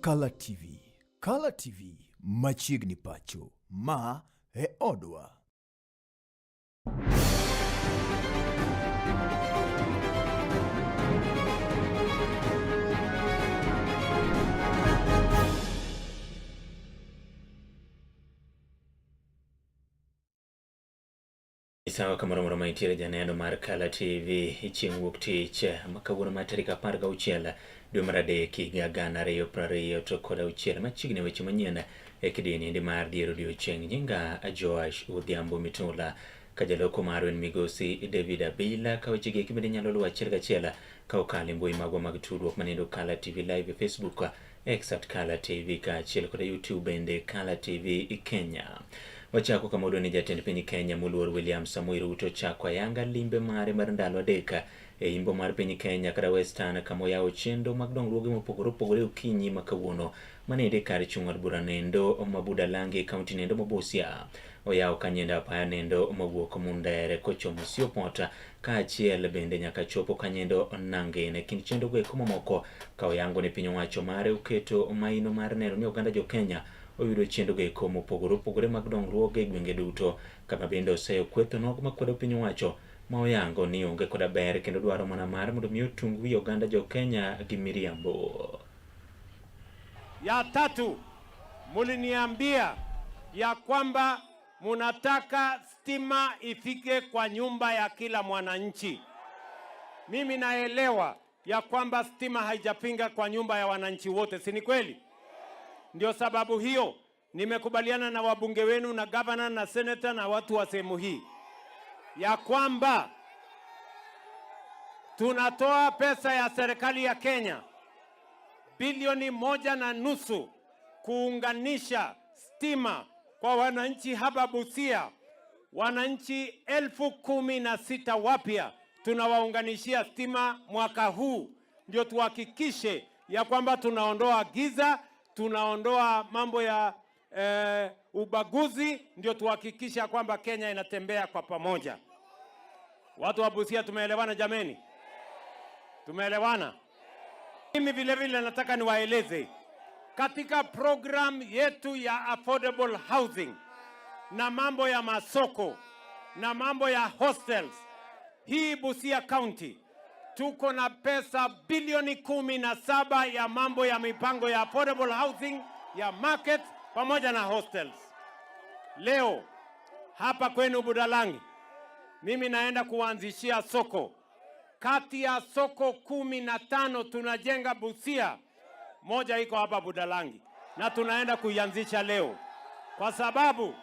Color TV. Color TV machiegni pacho ma e odwa. Sawa kamoro maitiere janeno mar Color TV chieng' wuok tich makawuono ma tarik 16 dwe mar adek higa 2020 to kod auchiel machiegni weche manyien e kidieny mar dier odiechieng' nyinga Joash Odhiambo Mitula ka jaloko marwa en migosi David Abila ka weche gi kibende nyalo luwo achiel kachiel ka okalo mbui magwa mag tudruok manendo Color TV live e Facebook X @Color TV ka achiel kod YouTube bende Color TV Kenya. Wachako kama odwa ni jatend piny Kenya moluor William Samoei Ruto chako ayanga limbe mare mar ndalo adek e imbo mar piny Kenya kata Western kama oyawo chendo mag dongruoge mopogore opogore okinyi ma kawuono manende kar chung' od bura nendo ma Budalangi kaunti nendo ma Busia. Oyawo kanyenda apaya nendo mawuok Mundere kochomo Siopota ka achiel bende nyaka chopo kanyendo Nangene kind chendo go eko mamoko ka oyango ne piny owacho mare oketo maino mar neno ni oganda jo Kenya oyudo chendo go eko mopogore opogore mag dongruoge e gwenge duto kama bende oseyo kwetho nogo makwedo piny owacho ma oyango ni onge koda ber kendo dwaro mana mar mondo mi otung wi oganda jo Kenya gi miriambo. Ya tatu, muliniambia ya kwamba munataka stima ifike kwa nyumba ya kila mwananchi. Mimi naelewa ya kwamba stima haijapinga kwa nyumba ya wananchi wote, si ni kweli? Ndio sababu hiyo nimekubaliana na wabunge wenu na governor na senator na watu wa sehemu hii ya kwamba tunatoa pesa ya serikali ya Kenya bilioni 1.5 kuunganisha stima kwa wananchi hapa Busia. Wananchi 16,000 wapya tunawaunganishia stima mwaka huu, ndio tuhakikishe ya kwamba tunaondoa giza, tunaondoa mambo ya ubaguzi, ndio tuhakikisha kwamba Kenya inatembea kwa pamoja. Watu wa Busia tumeelewana jameni? Tumeelewana? Mimi vile vile nataka niwaeleze katika program yetu ya affordable housing na mambo ya masoko na mambo ya hostels, hii Busia County tuko na pesa bilioni 17 ya mambo ya mipango ya affordable housing, ya market pamoja na hostels. Leo hapa kwenu Budalangi mimi naenda kuanzishia soko. Kati ya soko 15 tunajenga Busia, moja iko hapa Budalangi na tunaenda kuianzisha leo, kwa sababu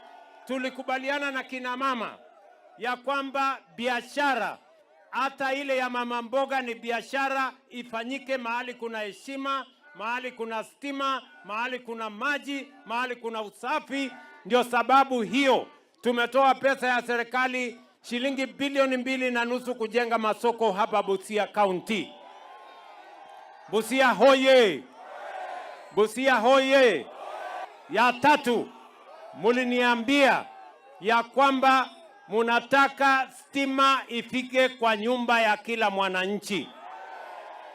tulikubaliana na kina mama ya kwamba biashara hata ile ya mama mboga ni biashara ifanyike mahali kuna heshima, mahali kuna stima, mahali kuna maji, mahali kuna usafi. Ndio sababu hiyo tumetoa pesa ya serikali shilingi bilioni 2.5 kujenga masoko hapa Busia County. Busia hoye! Busia hoye! Ya tatu, muliniambia ya kwamba munataka stima ifike kwa nyumba ya kila mwananchi.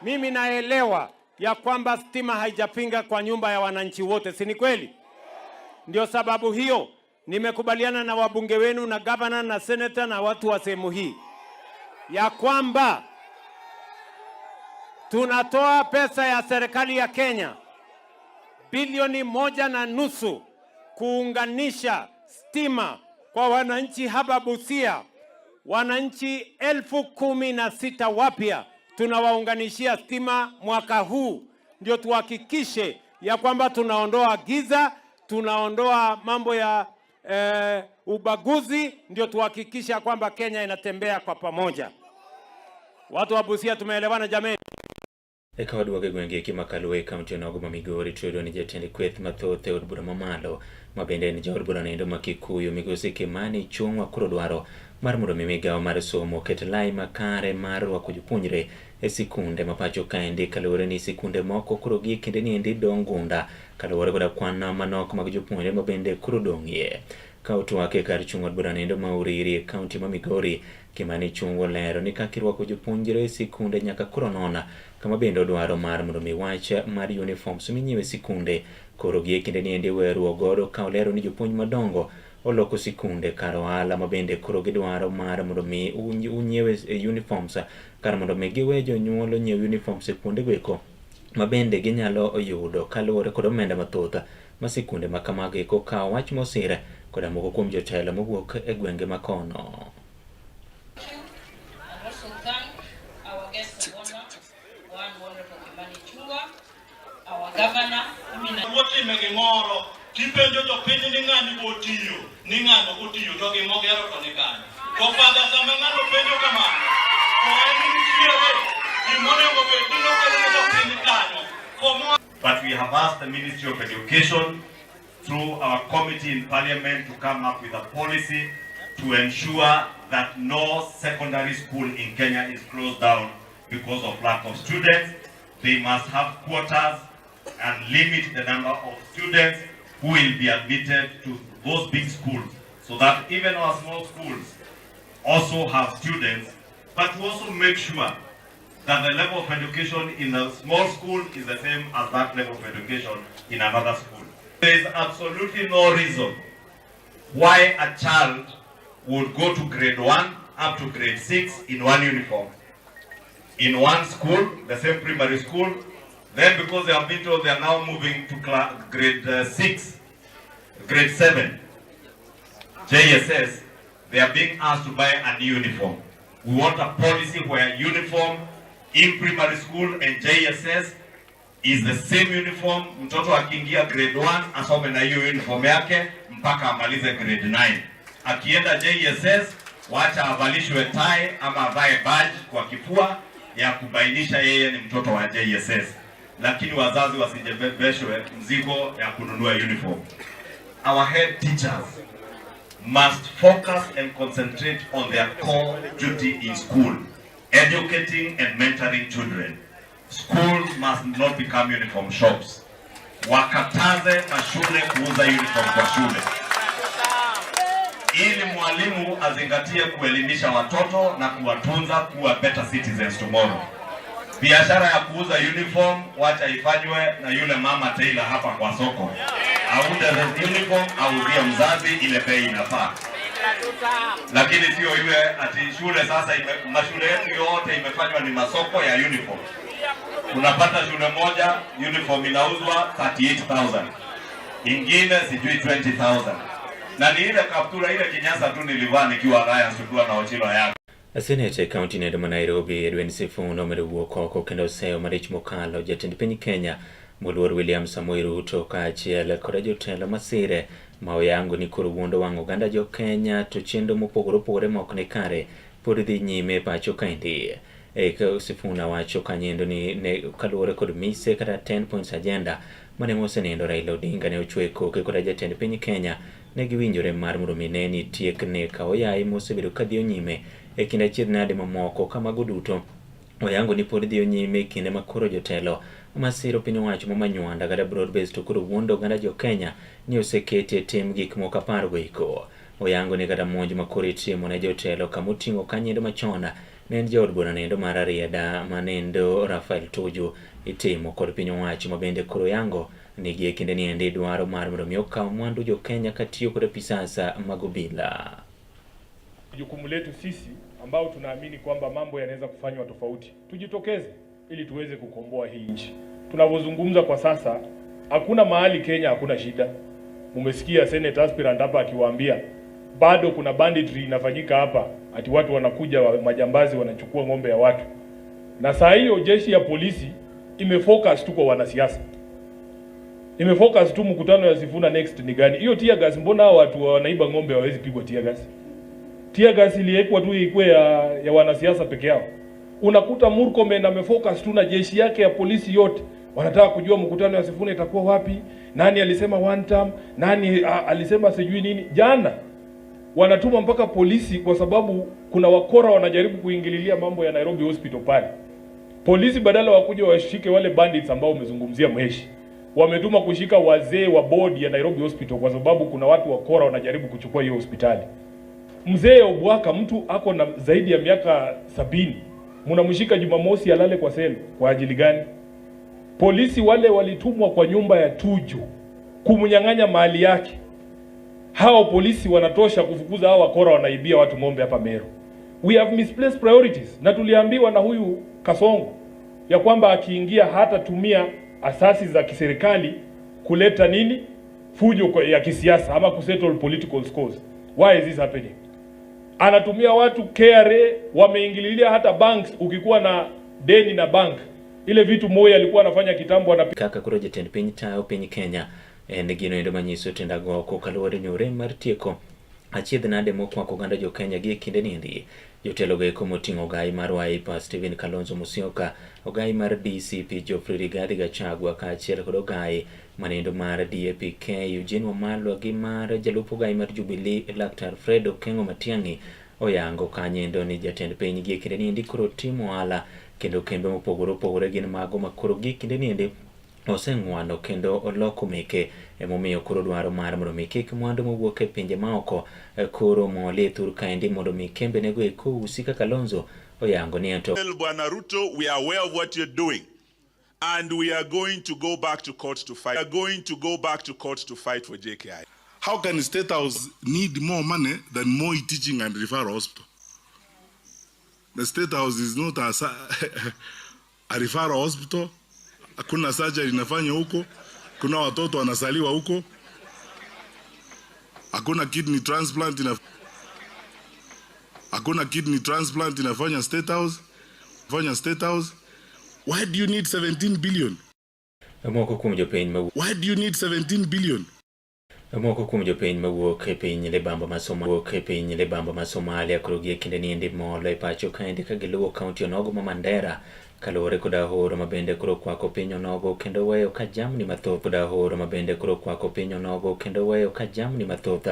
Mimi naelewa ya kwamba stima haijapinga kwa nyumba ya wananchi wote, si ni kweli? Ndio sababu hiyo nimekubaliana na wabunge wenu na governor na senator na watu wa sehemu hii ya kwamba tunatoa pesa ya serikali ya Kenya bilioni 1.5 kuunganisha stima kwa wananchi hapa Busia. Wananchi 16,000 wapya tunawaunganishia stima mwaka huu, ndio tuhakikishe ya kwamba tunaondoa giza, tunaondoa mambo ya ubaguzi, ndio tuhakikisha kwamba Kenya inatembea kwa pamoja. Watu wa Busia tumeelewana jameni? Eka waduoge gwenge kimakalwe kaunti ya Nogoma Migori tuedo ni jatend kweth mathoth e od bura mamalo mabende ni jaod bura nendo makikuyu migosi Kimani Ichung'wa koro dwaro mar mondo migawo mar somo ket lai makare mar rwako jopuonjre e sikunde mapacho kaendi kaluwore ni sikunde moko koro gi kinde ni endi dong gunda kaluwore koda kwan manok mag jopuonjre mabende koro dong'ie. Kautu wake kar chung'od bura nindo Mauriri e kaunti ma Migori Kimani Ichung'wa lero ni kaka irwako jopuonjre e sikunde nyaka koro nona kama bende odwaro mar mondo mi wach mar uniforms minyiewe sikunde koro gi e kinde ni endi weruo godo ka olero ni jopuonj madongo oloko sikunde kar ohala ma bende koro gidwaro mar mondo mi unyiewe uniforms kar mondo mi giwe jonyuol onyiew uniforms e kuonde goeko ma bende ginyalo yudo kaluwore kod omenda mathoth ma sikunde ma kamago eko kawo wach mosire koda moko kuom jotelo mowuok e gwenge makono. Tipenjo jopiny ni ng'ani botiyo, ni ng'ano botiyo to gimogero to ni kanyo. To fadha sama ng'ano penjo kamano, to en nitiere gimonego bed ni nokelo jopiny kanyo. But we have asked the Ministry of Education through our committee in Parliament to come up with a policy to ensure that no secondary school in Kenya is closed down because of lack of students. They must have quotas and limit the number of students who will be admitted to those big schools, so that even our small schools also have students, but to also make sure that the level of education in a small school is the same as that level of education in another school. There is absolutely no reason why a child would go to grade 1 up to grade 6 in one uniform, in one school, the same primary school. Then because they have been told they are now moving to grade 6, grade 7, JSS, they are being asked to buy a new uniform. We want a policy where uniform in primary school and JSS is the same uniform. Mtoto akiingia grade 1 asome na hiyo uniform yake mpaka amalize grade 9. Akienda JSS, wacha avalishwe tie ama avae badge kwa kifua ya kubainisha yeye ni mtoto wa JSS. Lakini wazazi wasijebeshwe mzigo ya kununua uniform. Our head teachers must focus and concentrate on their core duty in school, educating and mentoring children. Schools must not become uniform shops. Wakataze mashule kuuza uniform kwa shule, ili mwalimu azingatie kuelimisha watoto na kuwatunza kuwa better citizens tomorrow. Biashara ya kuuza uniform wacha ifanywe na yule mama tailor hapa kwa soko. Auze uniform auzie mzazi ile bei inafaa. Lakini sio iwe ati shule sasa mashule yetu yote imefanywa ni masoko ya uniform. Unapata shule moja uniform inauzwa 38,000. Ingine sijui 20,000. Na ni ile kaptura ile kinyasa tu nilivaa nikiwa raya sukua na ochilo yake. Senate County Nedo ma Nairobi Edwin Sifuna wuok oko kendo oseyo marich mokalo jatend piny Kenya Moluor William Samoei Ruto kaachiel koda jotelo masire ma oyango ni koro wuondo wang' oganda jo Kenya to chenro mopogore opogore ma ok ni kare pod dhi nyime pacho kaendi. Sifuna wacho kanyendo ni kaluwore kod mise kata 10 points agenda mane mosenindo Raila Odinga ne ochwe koke koda jatend piny Kenya ne giwinjore mar mondo mi ne tiekne ka oyaye mosebedo kadhi nyime e kind achiedh nade mamoko kamago duto oyango ni pod dhi nyime kinde ma koro jotelo masiro piny owacho mamanywanda kata broad based to koro wuondo oganda jo Kenya ni osekete tim gik moko apar goiko. Oyango ni kata monj ma koro itimo ne jotelo kamoting'o kanyendo machon ne en jaod bura nendo mar Arieda manendo Rafael Tuju itimo kod piny owacho ma bende koro yango nigi e kinde ni endi dwaro mar mondo mi okaw mwandu jo Kenya katiyo kod pisasa mag obila. Jukumu letu sisi ambao tunaamini kwamba mambo yanaweza kufanywa tofauti, tujitokeze ili tuweze kukomboa hii nchi. Tunavyozungumza kwa sasa, hakuna mahali Kenya hakuna shida. Umesikia Senate aspirant hapa akiwaambia bado kuna banditry inafanyika hapa, ati watu wanakuja majambazi wanachukua ng'ombe ya watu. Na saa hiyo jeshi ya polisi imefocus tu kwa wanasiasa. Imefocus tu mkutano ya Sifuna next ni gani? Hiyo tear gas, mbona watu wanaiba ng'ombe hawezi pigwa tear gas? Tear gas iliwekwa tu ikwe ya wanasiasa peke yao. Unakuta Murkomen amefocus tu na jeshi yake ya polisi yote. Wanataka kujua mkutano ya Sifuna itakuwa wapi, nani alisema one term, nani alisema sijui nini. Jana wanatuma mpaka polisi kwa sababu kuna wakora wanajaribu kuingililia mambo ya Nairobi Hospital pale. Polisi badala wakuja washike wale bandits ambao umezungumzia Mheshi, wametuma kushika wazee wa board ya Nairobi Hospital kwa sababu kuna watu wakora wanajaribu kuchukua hiyo hospitali. Mzee Obwaka, mtu ako na zaidi ya miaka 70, mnamshika Jumamosi alale kwa selo kwa ajili gani? Polisi wale walitumwa kwa nyumba ya Tuju kumnyang'anya mali yake. Hao polisi wanatosha kufukuza hao wakora wanaibia watu ng'ombe hapa Meru. We have misplaced priorities. Na tuliambiwa na huyu Kasongo ya kwamba akiingia hata tumia asasi za kiserikali kuleta nini? Fujo ya kisiasa ama kusettle political scores. Why is this happening? Anatumia watu KRA, wameingililia hata banks. Ukikuwa na deni na bank, ile vitu Moi alikuwa anafanya kitambo kaka kuro jatend piny tayo piny Kenya en gino endo manyiso tendago kaluwore ni ore mar tieko achiedh nade mokwako oganda jo Kenya gi kinde niendi. Jotelo go moting'o ogai mar Wiper Stephen Kalonzo Musyoka, ogai mar DCP Geoffrey Rigathi Gachagua kaachiel kod ogai manendo mar DAP-K Eugene Wamalwa gi mar jalup ogai mar Jubilee Laktar Fred Okengo Matiang'i oyango kanyendo ni jatend piny gi kinde niendi koro timo ohala kendo kembe mopogore opogore gin mago makoro gi kinde niendi oseng'wano kendo oloko meke emomiyo koro dwaro mar mondo mi kik mwandu mowuok e pinje maoko koro mole thur kaendi mondo mi kembe nego eko usi kaka Kalonzo oyango ni ento. Bwana Ruto, we are aware of what you're doing and we are going to go back to court to fight. We are going to go back to court to fight for JKI. How can State House need more money than Moi Teaching and Referral Hospital? The State House is not a referral hospital. Kuna surgery inafanya huko, kuna watoto wanasaliwa huko, hakuna kidney transplant inafanya State House. Why do you need 17 billion? Moko kuom jopiny ma Why do you need 17 billion? Moko kuom jopiny mawuok e piny libamba ma Somalia koro gi kinde niendi molo e pacho kaendi ka giluwo kaunti onogo ma Mandera kaluwore koda horo mabende koro kwako piny onogo kendo weyo ka jamni mathoth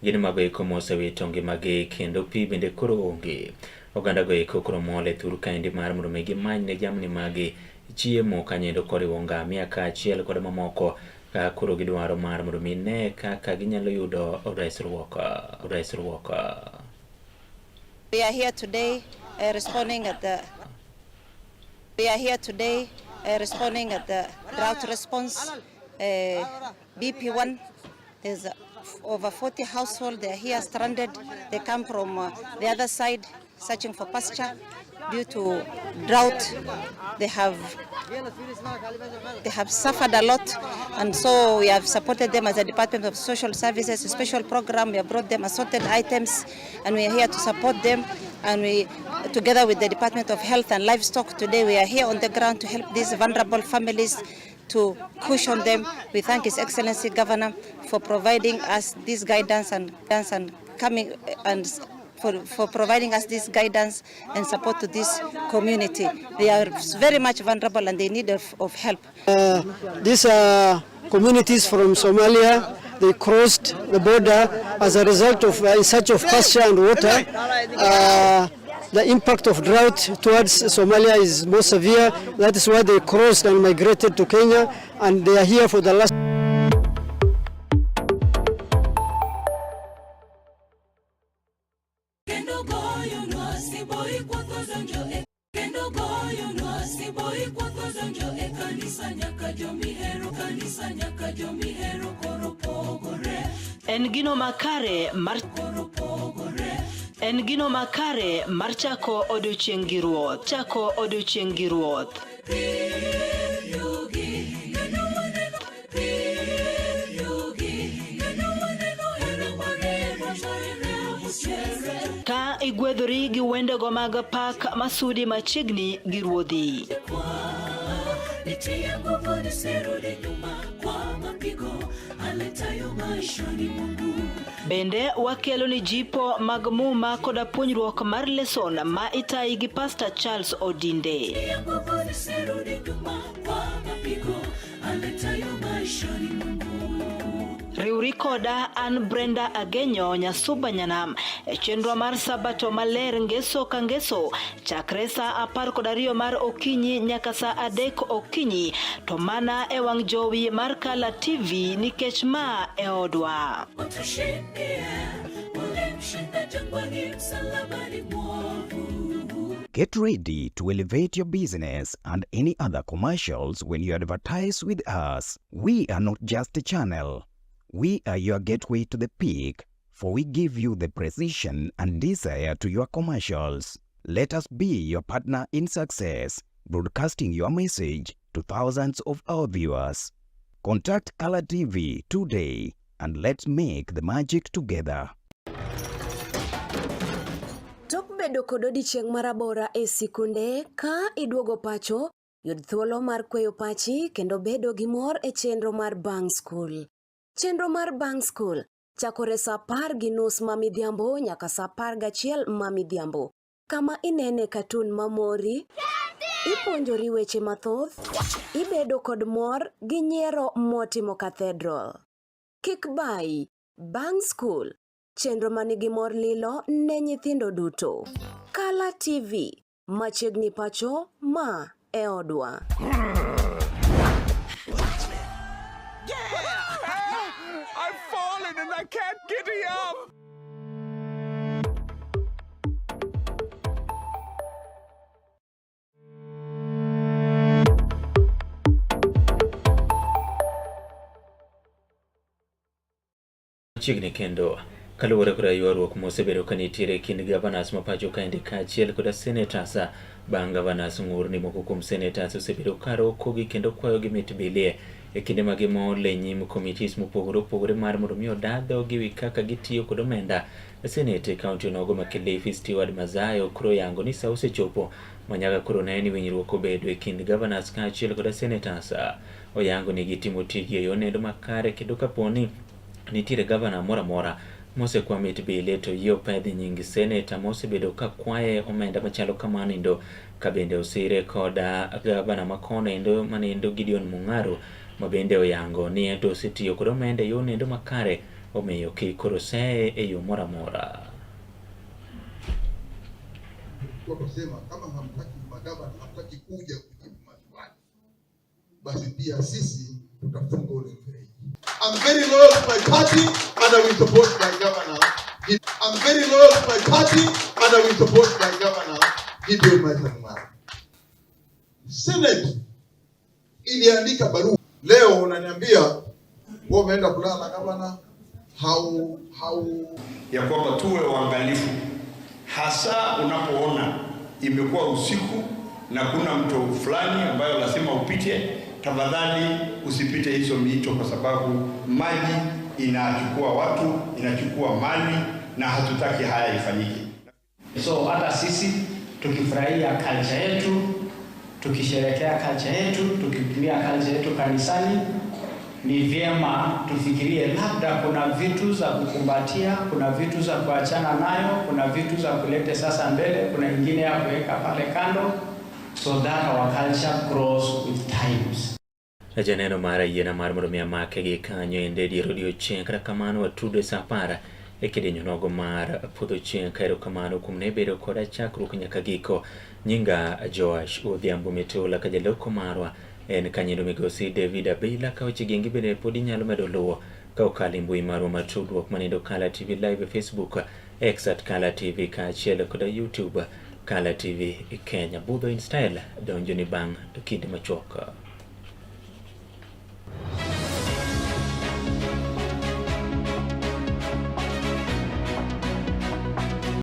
gin mago eko mosewito ngimagi kendo pi bende koro onge. Oganda go eko koro mole thur kaendi mar mondo mi gimany ne jamni magi chiemo kanyendo koriwo ngamia kaachiel kod mamoko koro gidwaro mar mondo mi ne kaka ginyalo yudo resruok. We are here today responding at the drought response. BP1, there's over 40 households. They are here stranded. They come from the other side searching for pasture. Due to drought, they have suffered a lot, and so we have supported them as a Department of Social Services, a special program. We have brought them assorted items, and we are here to support them. And we, together with the Department of Health and Livestock, today we are here on the ground to help these vulnerable families, to cushion them. We thank His Excellency Governor for providing us this guidance and coming and for providing us this guidance and support to this community. They are very much vulnerable and they need of help. These communities from Somalia, they crossed the border as a result of in search of pasture and water. The impact of drought towards Somalia is more severe. That is why they crossed and migrated to Kenya, and they are here for the last. En gino makare mar chako odiochieng' gi ruoth. Ka igwedhori gi wendego mag pak masudi machiegni gi ruodhi. Bende wakelo ni jipo mag muma koda puonjruok mar lesson ma itayi gi Pastor Charles Odinde. Riuri koda an Brenda Agenyo Nyasuba Nyanam chenro mar sabato maler ngeso ka ngeso chakre sa 12 mar okinyi nyaka sa 3 okinyi to mana e wang jowi mar Kala TV nikech ma e odwa. Get ready to elevate your business and any other commercials when you advertise with us. We are not just a channel. We are your gateway to the peak, for we give you the precision and desire to your commercials. Let us be your partner in success, broadcasting your message to thousands of our viewers. Contact Kala TV today and let's make the magic together. Tok bedo kod odiochieng' marabora e sikunde ka iduogo pacho, yud thuolo mar kweyo pachi kendo bedo gi mor e chenro mar Bang School. Chenro mar Bang School chakore sa 10:30 mamidhiambo nyaka sa 11 mamidhiambo. Kama inene katun mamori, ipuonjori weche mathoth, ibedo kod mor gi nyiero motimo Cathedral. Kik bai, Bang School, chenro manigi mor lilo ne nyithindo duto. Kala TV, machiegni pacho ma e odwa. I've fallen and I can't get up. Chiegni kendo kaluwore kod ywaruok mosebedo ka nitiere kind governors ma pacho kaendi kaachiel kod senators bang' governors ng'ur ni moko kuom senators osebedo karokogi kendo kwayogi mit bilie e kinde ma gimole nyim committees mopogore opogore mar mondo mi odadho gi wi kaka gitiyo kod omenda. Senate kaunti onogo ma Kilifi Stewart Mazayo koro yango ni sa osechopo manyaga koro ne ni winjruok obedo e kind governors kaachiel kod senators. Oyango ni gitimo tiji e yo nendo makare kendo kaponi nitiere governor mora mora mosekwa mit bile to yo pedhi nyingi senator mosebedo ka kwaye omenda machalo kamano ndo ka bende osire koda governor makono ndo manendo Gideon Mung'aro ma bende oyango ni ento osetiyo kod omenda yo nendo makare omiyo kikoro see e yo mora mora. Wakasema kama hamtaki magavana, hamtaki kuja kujibu maswali, basi pia sisi tutafunga ule mfereji. I'm very loyal to my party and I will support my governor. I'm very loyal to my party and I will support my governor. Gideon Mung'aro. Senate iliandika barua. Leo unaniambia wewe umeenda kulala governor, ya kwamba tuwe waangalifu hasa unapoona imekuwa usiku na kuna mto fulani ambayo lazima upite. Tafadhali usipite hizo mito kwa sababu maji inachukua watu, inachukua mali na hatutaki haya ifanyike. So hata sisi tukifurahia culture yetu, tukisherehekea culture yetu, tukitumia culture yetu kanisani, ni vyema tufikirie labda kuna vitu za kukumbatia, kuna vitu za kuachana nayo, kuna vitu za kulete sasa mbele, kuna ingine ya kuweka pale kando, so that our culture grows with times. Janeno mara yiena mar mondo mi amake gi kanyo ende dier odiochieng' kata kamano watude sa 10 e kidienyo nogo mar podho chieng' ka erokamano kuom ne bedo koda chakruok nyaka giko. Nyinga Joash Odhiambo Mitula ka jaloko marwa en kanyendo migosi David Abila ka weche gengi bende pod inyalo medo luwo ka okalo mbui marwa mar tudruok manendo Kala TV Live e Facebook, X @Kala TV kaachiel kod YouTube Kala TV Kenya. Budho in style donjo ni bang' kinde machuok.